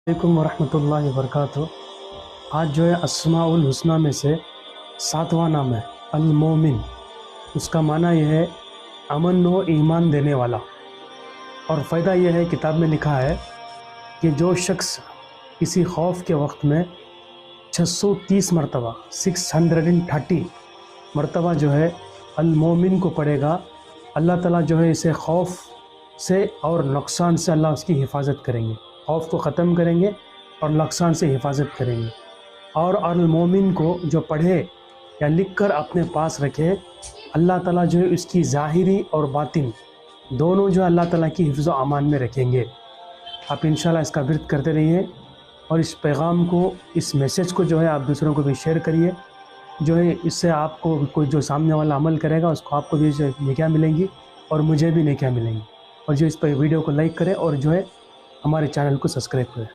अलैकुम वरहमतुल्लाहि वबरकातुह। आज जो है अस्माउल हुस्ना में से 7वां नाम है अल-मोमिन। उसका माना यह है अमन व ईमान देने वाला। और फ़ायदा यह है, किताब में लिखा है कि जो शख्स किसी खौफ के वक्त में 630 मरतबा 630 मरतबा जो है अल-मोमिन को पढ़ेगा, अल्लाह ताला जो है इसे खौफ से और नुकसान से अल्लाह उसकी हिफाजत करेंगे, खौफ को ख़त्म करेंगे और नुकसान से हिफाजत करेंगे। और अल-मोमिन को जो पढ़े या लिख कर अपने पास रखे, अल्लाह ताला जो है इसकी ज़ाहिरी और बातिन दोनों जो अल्लाह ताला की हिफ्ज़ व अमान में रखेंगे। आप इंशाल्लाह इसका विर्द करते रहिए और इस पैगाम को, इस मैसेज को जो है आप दूसरों को भी शेयर करिए। जो है इससे आपको कोई जो सामने वाला अमल करेगा उसको आपको भी नेकियां मिलेंगी और मुझे भी नेकियां मिलेंगी। और जो इस पर वीडियो को लाइक करें और जो है हमारे चैनल को सब्सक्राइब करें।